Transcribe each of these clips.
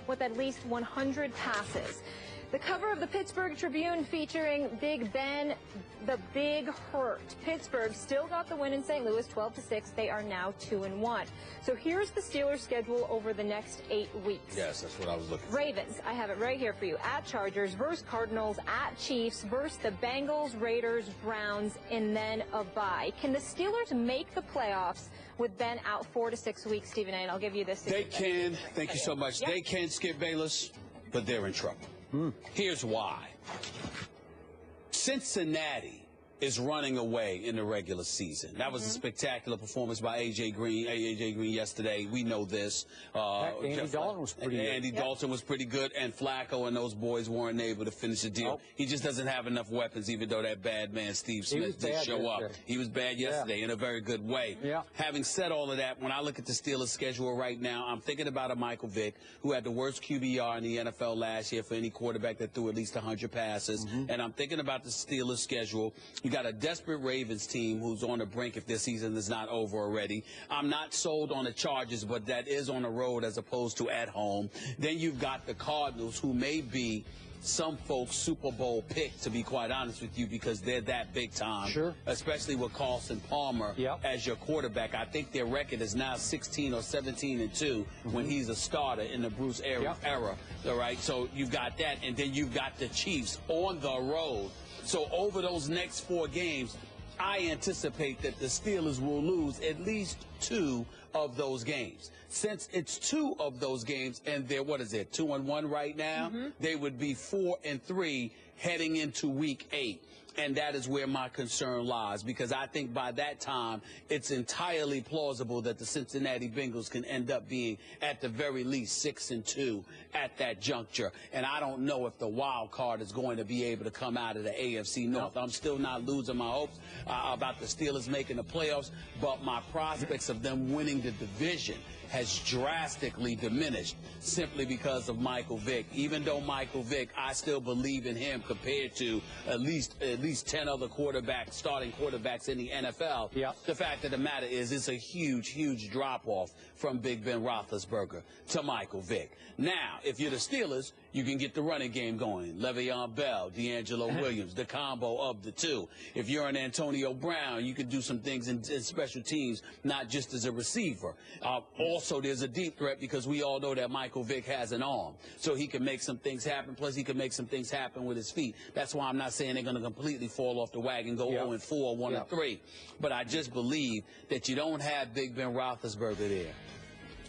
with at least 100 passes. The cover of the Pittsburgh Tribune featuring Big Ben, the Big Hurt. Pittsburgh still got the win in St. Louis, 12-6. They are now 2-1. So here's the Steelers' schedule over the next 8 weeks. Yes, that's what I was looking for. Ravens, I have it right here for you. At Chargers, versus Cardinals, at Chiefs, versus the Bengals, Raiders, Browns, and then a bye. Can the Steelers make the playoffs with Ben out 4 to 6 weeks, Stephen A? And I'll give you this. They can. Thank you so much. Yep. They can, Skip Bayless, but they're in trouble. Here's why. Cincinnati is running away in the regular season. That was a spectacular performance by A.J. Green yesterday. We know this. Andy Dalton was pretty good. Andy Dalton was pretty good, and Flacco and those boys weren't able to finish the deal. He just doesn't have enough weapons, even though that bad man Steve Smith did show up. He was bad yesterday in a very good way. Having said all of that, when I look at the Steelers' schedule right now, I'm thinking about a Michael Vick, who had the worst QBR in the NFL last year for any quarterback that threw at least 100 passes. And I'm thinking about the Steelers' schedule. You got a desperate Ravens team who's on the brink if their season is not over already. I'm not sold on the Chargers, but that is on the road as opposed to at home. Then you've got the Cardinals, who may be some folks' Super Bowl pick, to be quite honest with you, because they're that big time. Especially with Carson Palmer as your quarterback. I think their record is now 16 or 17-2 when he's a starter in the Bruce era. All right, so you've got that, and then you've got the Chiefs on the road. So over those next 4 games, I anticipate that the Steelers will lose at least 2 of those games. Since it's 2 of those games, and they're, 2-1 right now, they would be 4-3 heading into Week 8. And that is where my concern lies, because I think by that time, it's entirely plausible that the Cincinnati Bengals can end up being, at the very least, 6-2 at that juncture. And I don't know if the wild card is going to be able to come out of the AFC North. I'm still not losing my hopes about the Steelers making the playoffs, but my prospects of them winning the division has drastically diminished simply because of Michael Vick. Even though Michael Vick, I still believe in him compared to at least 10 other quarterbacks, starting quarterbacks in the NFL. The fact of the matter is it's a huge, huge drop-off from Big Ben Roethlisberger to Michael Vick. Now, if you're the Steelers, you can get the running game going. Le'Veon Bell, D'Angelo Williams, the combo of the two. If you're an Antonio Brown, you can do some things in special teams, not just as a receiver. Also, there's a deep threat because we all know that Michael Vick has an arm. So he can make some things happen, plus he can make some things happen with his feet. That's why I'm not saying they're going to completely fall off the wagon, go 0-4, 1-3. But I just believe that you don't have Big Ben Roethlisberger there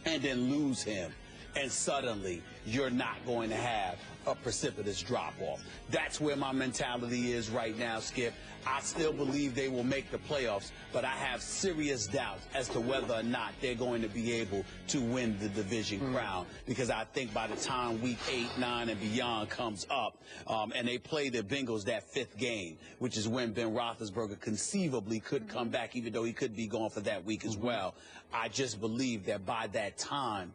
and then lose him, and suddenly you're not going to have a precipitous drop-off. That's where my mentality is right now, Skip. I still believe they will make the playoffs, but I have serious doubts as to whether or not they're going to be able to win the division crown, because I think by the time Week 8, 9, and beyond comes up, and they play the Bengals that 5th game, which is when Ben Roethlisberger conceivably could come back, even though he could be gone for that week as well. I just believe that by that time,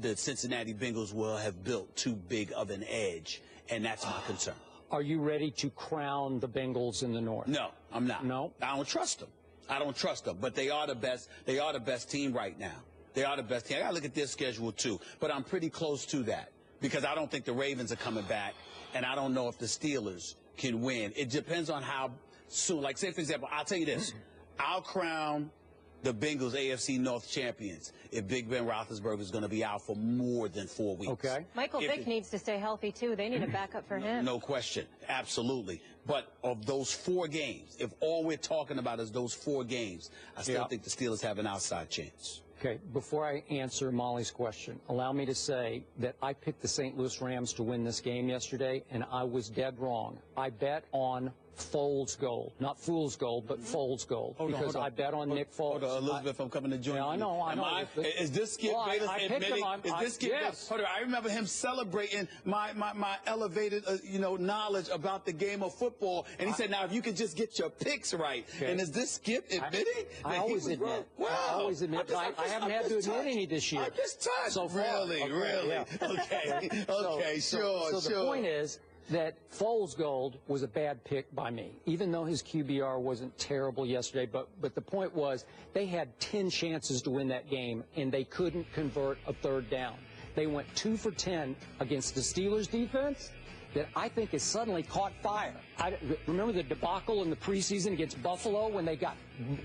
the Cincinnati Bengals will have built too big of an edge, and that's my concern. Are you ready to crown the Bengals in the North? No, I'm not. No? I don't trust them. I don't trust them, but they are the best. They are the best team right now. They are the best team. I got to look at their schedule, too, but I'm pretty close to that because I don't think the Ravens are coming back, and I don't know if the Steelers can win. It depends on how soon. Like, say, for example, I'll tell you this. I'll crown the Bengals AFC North champions if Big Ben Roethlisberger is going to be out for more than 4 weeks. Michael Vick needs to stay healthy, too. They need a backup for him. No question. Absolutely. But of those 4 games, if all we're talking about is those 4 games, I still think the Steelers have an outside chance. Okay, before I answer Molly's question, allow me to say that I picked the St. Louis Rams to win this game yesterday, and I was dead wrong. I bet on Foles gold. Not Fool's gold, but Foles gold. Because I bet on Nick Foles. Hold on, Elizabeth, I'm coming to join you. I know. Is this Skip Bayless admitting? Is this Skip? Yes. Hold on, I remember him celebrating my elevated, knowledge about the game of football, and he said, "Now, if you could just get your picks right." And is this Skip admitting? I always admit. Wow. I always admit. I haven't had to admit any this year. I'm just touched. So far. Really? Okay. Okay. So the point is that Foles gold was a bad pick by me, even though his QBR wasn't terrible yesterday. But the point was they had 10 chances to win that game, and they couldn't convert a 3rd down. they went 2 for 10 against the Steelers defense that I think has suddenly caught fire. Remember the debacle in the preseason against Buffalo when they got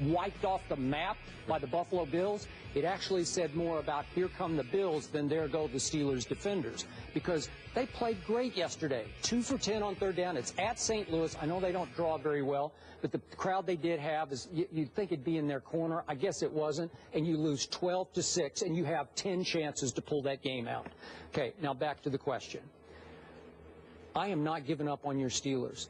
wiped off the map by the Buffalo Bills? It actually said more about here come the Bills than there go the Steelers defenders, because they played great yesterday. 2 for 10 on third down. It's at St. Louis. I know they don't draw very well, but the crowd they did have is you'd think it'd be in their corner. I guess it wasn't, and you lose 12-6, and you have 10 chances to pull that game out. Okay, now back to the question. I am not giving up on your Steelers.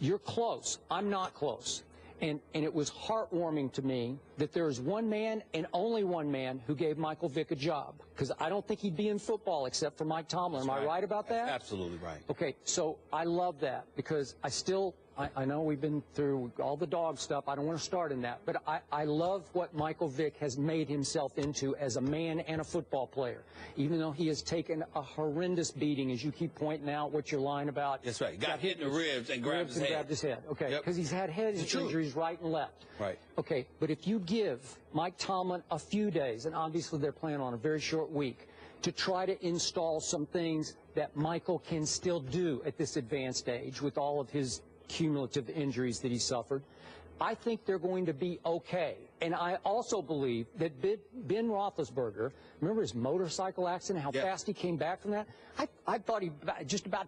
You're close. I'm not close. And it was heartwarming to me that there is one man and only one man who gave Michael Vick a job, because I don't think he'd be in football except for Mike Tomlin. Am I right about that? Absolutely right. Okay, so I love that, because I know we've been through all the dog stuff. I don't want to start in that. But I love what Michael Vick has made himself into as a man and a football player, even though he has taken a horrendous beating, as you keep pointing out what you're lying about. That's right. Got hit in the ribs and grabbed his head. Okay, because he's had head injuries right and left. Right. Okay, but if you give Mike Tomlin a few days, and obviously they're playing on a very short week, to try to install some things that Michael can still do at this advanced age with all of his cumulative injuries that he suffered, I think they're going to be okay. And I also believe that Ben Roethlisberger, remember his motorcycle accident, how fast he came back from that? I thought he just about,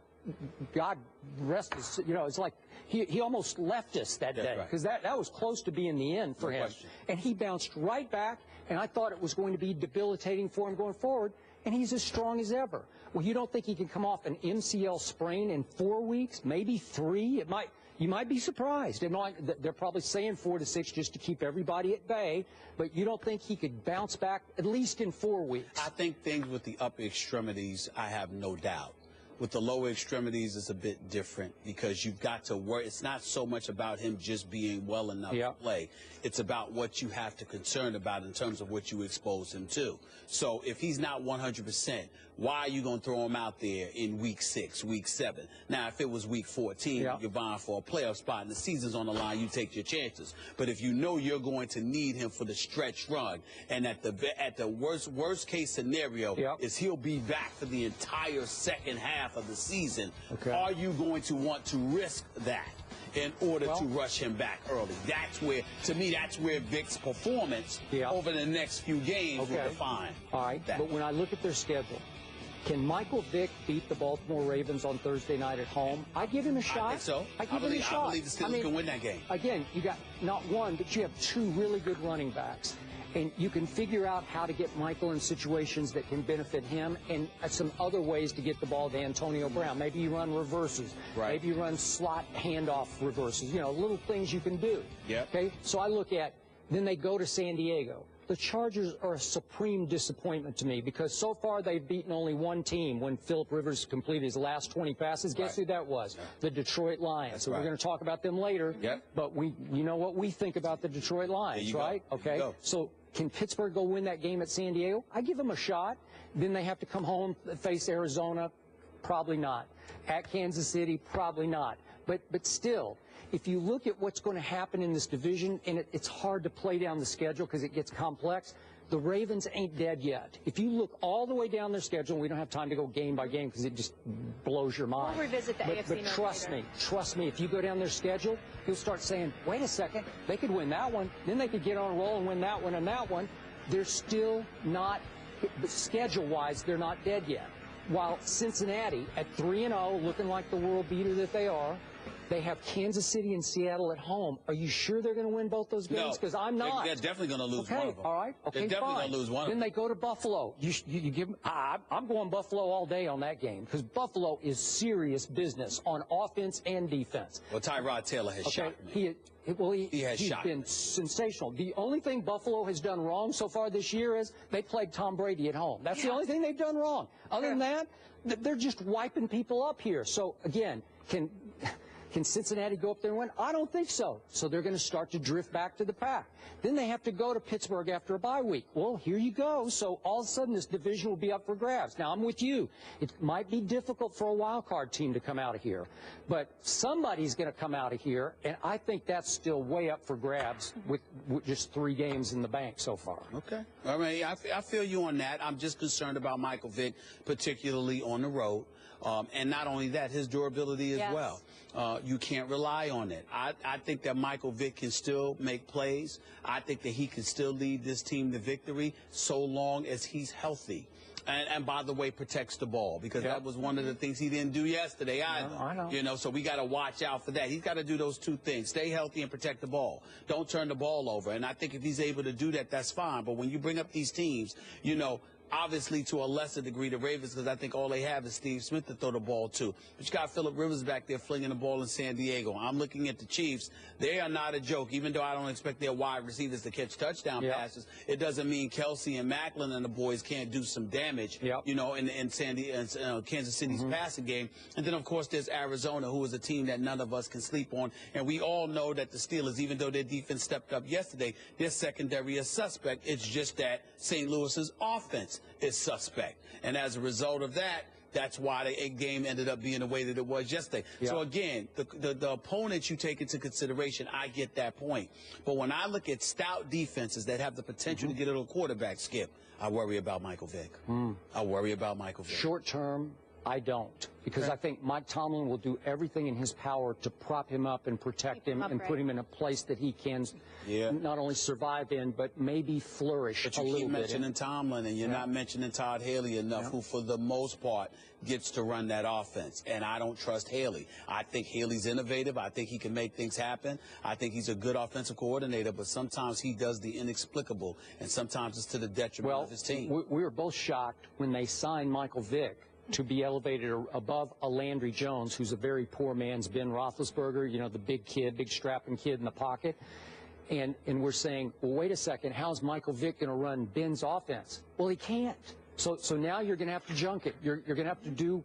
God rest his, it's like he almost left us that day, because that was close to being the end for him. And he bounced right back, and I thought it was going to be debilitating for him going forward, and he's as strong as ever. Well, you don't think he can come off an MCL sprain in 4 weeks, maybe 3? You might be surprised. They're probably saying 4 to 6 just to keep everybody at bay, but you don't think he could bounce back at least in 4 weeks? I think things with the upper extremities, I have no doubt. With the lower extremities, it's a bit different, because you've got to worry. It's not so much about him just being well enough to play. It's about what you have to concern about in terms of what you expose him to. So if he's not 100%, why are you going to throw him out there in week 6, week 7? Now, if it was week 14, you're vying for a playoff spot and the season's on the line, you take your chances. But if you know you're going to need him for the stretch run, and at the worst case scenario is he'll be back for the entire second half of the season, are you going to want to risk that in order to rush him back early? That's where, to me, that's where Vick's performance over the next few games will define. All right, but when I look at their schedule, can Michael Vick beat the Baltimore Ravens on Thursday night at home? I give him a shot. I think so. I give him a shot. I believe the Steelers can win that game. Again, you got not one, but you have 2 really good running backs. And you can figure out how to get Michael in situations that can benefit him, and some other ways to get the ball to Antonio Brown. Maybe you run reverses. Maybe you run slot handoff reverses. Little things you can do. Okay? So I look at, then they go to San Diego. The Chargers are a supreme disappointment to me, because so far they've beaten only one team when Phillip Rivers completed his last 20 passes. Guess who that was? The Detroit Lions. So we're going to talk about them later. But you know what we think about the Detroit Lions, right? Okay. So can Pittsburgh go win that game at San Diego? I give them a shot. Then they have to come home, face Arizona. Probably not. At Kansas City, probably not. But still, if you look at what's going to happen in this division, and it's hard to play down the schedule because it gets complex, the Ravens ain't dead yet. If you look all the way down their schedule, and we don't have time to go game by game because it just blows your mind. We'll revisit the AFC But trust me, if you go down their schedule, you'll start saying, wait a second, they could win that one. Then they could get on a roll and win that one and that one. They're still not, schedule-wise, they're not dead yet. While Cincinnati, at 3-0, looking like the world beater that they are, they have Kansas City and Seattle at home. Are you sure they're going to win both those games? Because I'm not. They're definitely going to lose one of them. All right. Okay, they're definitely going to lose one of them. Then they go to Buffalo. You give them, I'm going Buffalo all day on that game, because Buffalo is serious business on offense and defense. Well, Tyrod Taylor has shocked me. He's been sensational. The only thing Buffalo has done wrong so far this year is they played Tom Brady at home. That's the only thing they've done wrong. Other than that, they're just wiping people up here. So, again, can Can Cincinnati go up there and win? I don't think so. So they're going to start to drift back to the pack. Then they have to go to Pittsburgh after a bye week. Well, here you go. So all of a sudden this division will be up for grabs. Now, I'm with you. It might be difficult for a wild card team to come out of here. But somebody's going to come out of here, and I think that's still way up for grabs with just 3 games in the bank so far. Okay. All right. I feel you on that. I'm just concerned about Michael Vick, particularly on the road. And not only that, his durability as well. You can't rely on it. I think that Michael Vick can still make plays. I think that he can still lead this team to victory so long as he's healthy. And by the way, protects the ball, because that was one of the things he didn't do yesterday either. I know. You know, so we got to watch out for that. He's got to do those 2 things: stay healthy and protect the ball. Don't turn the ball over. And I think if he's able to do that, that's fine. But when you bring up these teams, you know, obviously to a lesser degree the Ravens, because I think all they have is Steve Smith to throw the ball to. But you got Phillip Rivers back there flinging the ball in San Diego. I'm looking at the Chiefs. They are not a joke. Even though I don't expect their wide receivers to catch touchdown passes, it doesn't mean Kelsey and Macklin and the boys can't do some damage, you know, in Kansas City's passing game. And then, of course, there's Arizona, who is a team that none of us can sleep on. And we all know that the Steelers, even though their defense stepped up yesterday, their secondary is suspect. It's just that St. Louis's offense is suspect. And as a result of that, that's why the game ended up being the way that it was yesterday. So, again, the opponents you take into consideration, I get that point. But when I look at stout defenses that have the potential to get a little quarterback, Skip, I worry about Michael Vick. I worry about Michael Vick. Short term, I don't. Because I think Mike Tomlin will do everything in his power to prop him up and protect him and put him in a place that he can not only survive in, but maybe flourish a little bit. But you keep mentioning Tomlin, and you're not mentioning Todd Haley enough, who for the most part gets to run that offense. And I don't trust Haley. I think Haley's innovative. I think he can make things happen. I think he's a good offensive coordinator, but sometimes he does the inexplicable, and sometimes it's to the detriment of his team. We were both shocked when they signed Michael Vick to be elevated above a Landry Jones, who's a very poor man's Ben Roethlisberger, you know, the big kid, big strapping kid in the pocket. And we're saying, well, wait a second, how's Michael Vick going to run Ben's offense? Well, he can't. So now you're going to have to junk it. You're going to have to do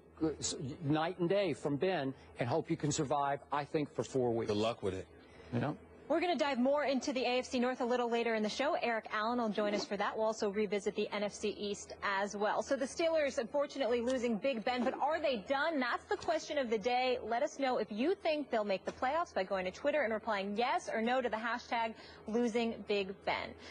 night and day from Ben and hope you can survive, I think, for 4 weeks. Good luck with it. You know? We're going to dive more into the AFC North a little later in the show. Eric Allen will join us for that. We'll also revisit the NFC East as well. So the Steelers, unfortunately, losing Big Ben, but are they done? That's the question of the day. Let us know if you think they'll make the playoffs by going to Twitter and replying yes or no to the hashtag losing Big Ben.